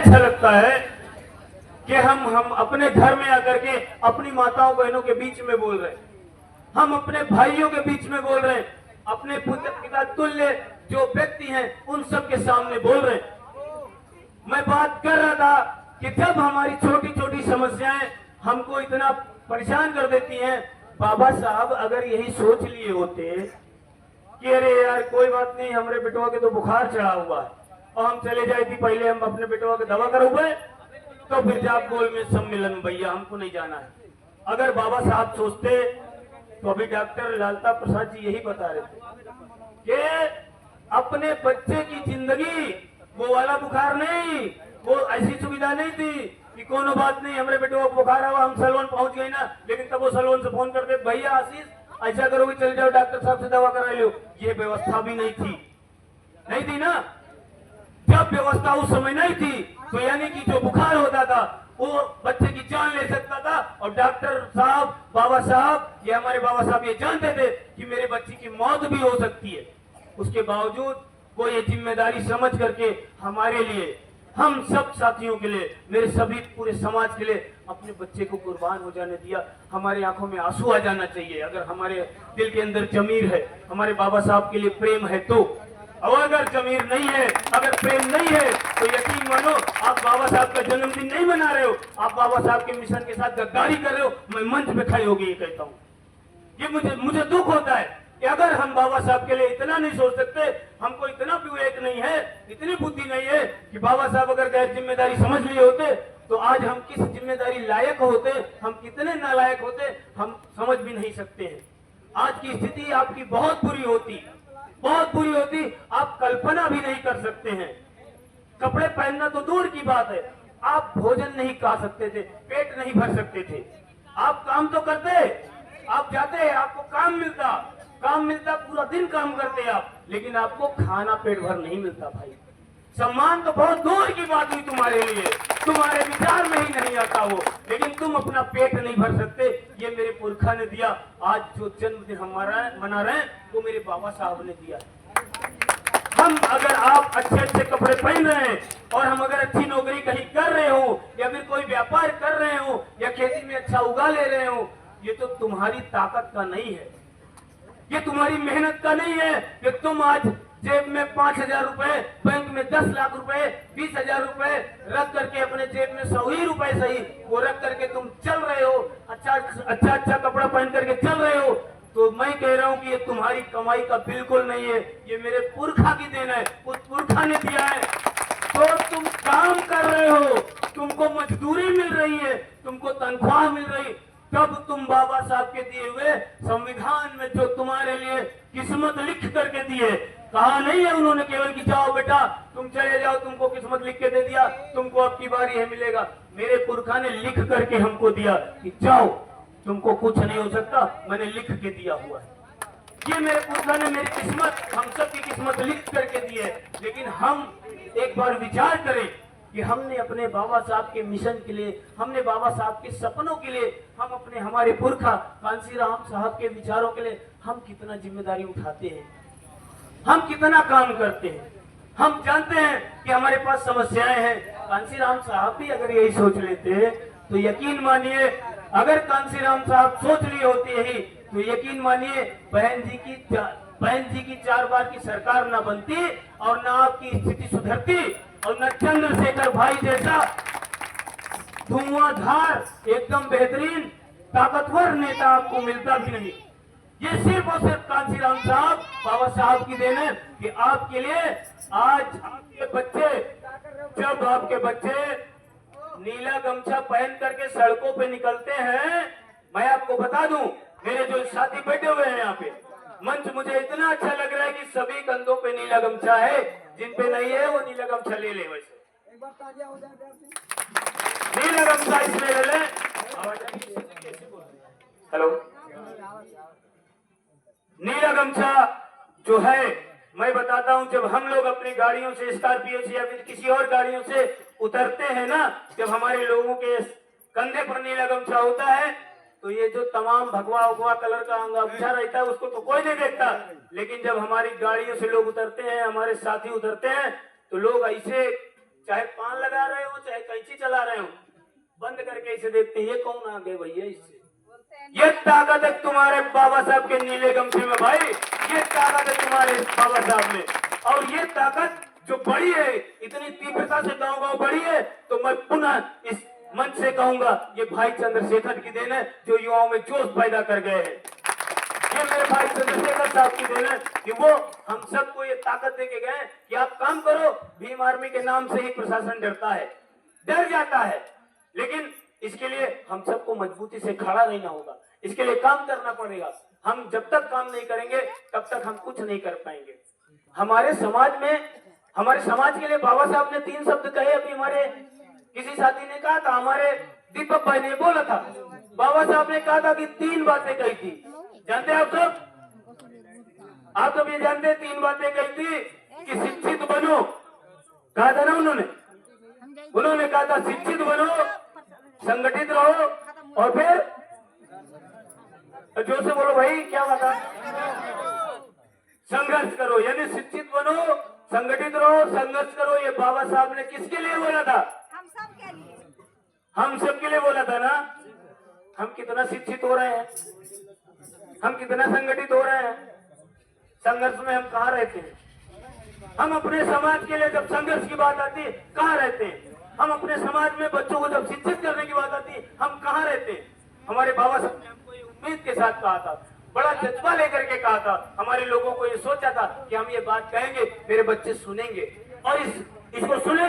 अच्छा लगता है कि हम अपने घर में आकर के अपनी माताओं बहनों के बीच में बोल रहे हैं, हम अपने भाइयों के बीच में बोल रहे हैं, अपने पिता तुल्य जो व्यक्ति हैं उन सब के सामने बोल रहे हैं। मैं बात कर रहा था कि जब हमारी छोटी छोटी समस्याएं हमको इतना परेशान कर देती हैं, बाबा साहब अगर यही सोच लिए होते कि अरे यार कोई बात नहीं, हमारे बेटवा के तो बुखार चढ़ा हुआ है और हम चले जाए थी, पहले हम अपने बेटवा के दवा करोगे तो फिर जाप गोल में सम्मेलन भैया हमको नहीं जाना है। अगर बाबा साहब सोचते तो अभी डॉक्टर लालता प्रसाद जी यही बता रहे थे कि अपने बच्चे की जिंदगी वो वाला बुखार नहीं, वो ऐसी सुविधा नहीं थी कि कोनो बात नहीं हमारे बेटे को बुखार हुआ हम सलवन पहुंच गए ना, लेकिन तब वो सलवन से फोन करते भैया आशीष ऐसा करोगे चले जाओ डॉक्टर साहब से दवा करा लो। ये व्यवस्था भी नहीं थी ना। जब व्यवस्था उस समय नहीं थी तो यानी कि जो बुखार होता था वो बच्चे की जान ले सकता था, और डॉक्टर साहब बाबा साहब ये हमारे बाबा साहब ये जानते थे कि मेरे बच्चे की मौत भी हो सकती है। उसके बावजूद वो ये जिम्मेदारी समझ करके हमारे लिए, हम सब साथियों के लिए, मेरे सभी पूरे समाज के लिए अपने बच्चे को कुर्बान हो जाने दिया। हमारे आंखों में आंसू आ जाना चाहिए अगर हमारे दिल के अंदर जमीर है, हमारे बाबा साहब के लिए प्रेम है तो। और अगर जमीर नहीं है, अगर प्रेम नहीं है तो यकीन मानो आप बाबा साहब का जन्मदिन नहीं मना रहे हो, आप बाबा साहब के मिशन के साथ गद्दारी कर रहे हो। मैं मंच पे खड़े होकर ये कहता हूँ, ये मुझे दुख होता है कि अगर हम बाबा साहब के लिए इतना नहीं सोच सकते, हमको इतना विवेक नहीं है, इतनी बुद्धि नहीं है कि बाबा साहब अगर गैर जिम्मेदारी समझ लिए होते तो आज हम किस जिम्मेदारी लायक होते, हम कितने नालायक होते, हम समझ भी नहीं सकते हैं। आज की स्थिति आपकी बहुत बुरी होती, बहुत बुरी होती, आप कल्पना भी नहीं कर सकते हैं। कपड़े पहनना तो दूर की बात है, आप भोजन नहीं खा सकते थे, पेट नहीं भर सकते थे। आप काम तो करते, आप जाते, आपको काम मिलता, पूरा दिन काम करते आप, लेकिन आपको खाना पेट भर नहीं मिलता भाई। सम्मान तो बहुत दूर की बात हुई तुम्हारे लिए, तुम्हारे विचार में ही नहीं आता वो, लेकिन तुम अपना पेट नहीं भर सकते। ये मेरे पुरखा ने दिया। आज जो जन्मदिन हमारा मना रहे हैं वो मेरे बाबा साहब ने दिया। हम अगर आप अच्छे अच्छे कपड़े पहन रहे हैं और हम अगर अच्छी नौकरी कहीं कर रहे हो या फिर कोई व्यापार कर रहे हो या खेती में अच्छा उगा ले रहे हो, ये तो तुम्हारी ताकत का नहीं है, ये तुम्हारी मेहनत का नहीं है कि तुम आज जेब में 5,000 रुपए, बैंक में 10 लाख रुपए, 20,000 रुपए रख करके अपने जेब में 100 ही रुपए सही वो रख करके तुम चल रहे हो, अच्छा कपड़ा पहन करके चल रहे हो। तो मैं कह रहा हूं कि ये तुम्हारी कमाई का बिल्कुल नहीं है, ये मेरे पुरखा की देन है, उस पुरखा ने दिया है। तो तुम काम कर रहे हो, तुमको मजदूरी मिल रही है, तुमको तनख्वाह मिल रही, तब तुम बाबा साहब के दिए हुए संविधान में जो तुम्हारे लिए किस्मत लिख करके दिए, कहा नहीं है उन्होंने केवल कि जाओ बेटा तुम चले जाओ, तुमको किस्मत लिख के दे दिया, तुमको अब की बारी है मिलेगा। मेरे पुरखा ने लिख करके हमको दिया कि जाओ, तुमको कुछ नहीं हो सकता, मैंने लिख के दिया हुआ है। ये मेरे पुरखा ने मेरी किस्मत, हम सबकी किस्मत लिख करके दी है। लेकिन हम एक बार विचार करें कि हमने अपने बाबा साहब के मिशन के लिए, हमने बाबा साहब के सपनों के लिए, हम अपने हमारे पुरखा कांसीराम साहब के विचारों के लिए हम कितना जिम्मेदारी उठाते हैं, हम कितना काम करते हैं। हम जानते हैं कि हमारे पास समस्याएं हैं। कांसीराम साहब भी अगर यही सोच लेते तो यकीन मानिए, अगर कांसीराम साहब सोच लिए होते यही तो यकीन मानिए बहन जी की 4 बार की सरकार ना बनती और ना आपकी स्थिति सुधरती और न चंद्रशेखर भाई जैसा धुआंधार एकदम बेहतरीन ताकतवर नेता आपको मिलता भी नहीं। ये सिर्फ और सिर्फ कांसीराम साहब बाबा साहब की देन है कि आपके लिए आज आपके बच्चे, जब आपके बच्चे नीला गमछा पहन करके सड़कों पे निकलते हैं, मैं आपको बता दूं, मेरे जो साथी बैठे हुए हैं यहाँ पे, मंच मुझे इतना अच्छा लग रहा है कि सभी कंधों पे नीला गमछा है, जिन पे नहीं है वो नीला गमछा ले ले। वैसे नीला गमछा इसमें ले ले। हेलो, नीला गमछा जो है, मैं बताता हूं, जब हम लोग अपनी गाड़ियों से, स्कॉर्पियो से या फिर किसी और गाड़ियों से उतरते हैं ना, जब हमारे लोगों के कंधे पर नीला गमछा होता है तो ये जो तमाम भगवा कलर का अंगूठा रहता है उसको तो कोई नहीं देखता, लेकिन जब हमारी गाड़ियों से लोग उतरते हैं, हमारे साथी उतरते हैं, तो लोग ऐसे चाहे पान लगा रहे हो चाहे कैंची चला रहे हो, बंद करके इसे देखते हैं, ये कौन आ गए भैया इससे। ये ताकत है तुम्हारे बाबा साहब के नीले गमछे में भाई, ये ताकत है तुम्हारे बाबा साहब में। और ये ताकत जो बड़ी है, इतनी तीव्रता से गांव गांव बड़ी है, तो मैं पुनः इस मंच से कहूंगा ये भाई चंद्रशेखर की देन है, जो युवाओं में जोश पैदा कर गए हैं। ये मेरे भाई चंद्रशेखर साहब की देन है कि वो हम सबको ये ताकत देके गए कि आप काम करो। भीम आर्मी के नाम से ही प्रशासन डरता है, डर जाता है, लेकिन इसके लिए हम सबको मजबूती से खड़ा रहना होगा, इसके लिए काम करना पड़ेगा। हम जब तक काम नहीं करेंगे तब तक हम कुछ नहीं कर पाएंगे। हमारे समाज में, हमारे समाज के लिए बाबा साहब ने 3 शब्द कहे। अभी हमारे किसी साथी ने कहा था, हमारे दीपक भाई ने बोला था, बाबा साहब ने कहा था कि 3 बातें कही थी। जानते हैं आप सब? आप सब ये जानते हैं 3 बातें कही थी कि शिक्षित बनो, कहा था ना उन्होंने कहा था शिक्षित बनो, संगठित रहो, और फिर जोर से बोलो भाई, क्या बात है? संघर्ष करो। यानी शिक्षित बनो, संगठित रहो, संघर्ष करो। ये बाबा साहब ने किसके लिए बोला था? हम सब के लिए, हम सबके लिए बोला था ना। हम कितना शिक्षित हो रहे हैं, हम कितना संगठित हो रहे हैं, संघर्ष में हम कहाँ रहते हैं? हम अपने समाज के लिए जब संघर्ष की बात आती है कहाँ रहते हैं? हम अपने समाज में बच्चों को जब शिक्षित करने की बात आती है हम कहाँ रहते हैं? हमारे बाबा साहब ने हमको ये उम्मीद के साथ कहा था, बड़ा जज्बा लेकर के कहा था। हमारे लोगों को ये सोचा था कि हम ये बात कहेंगे, मेरे बच्चे सुनेंगे और इसको सुने।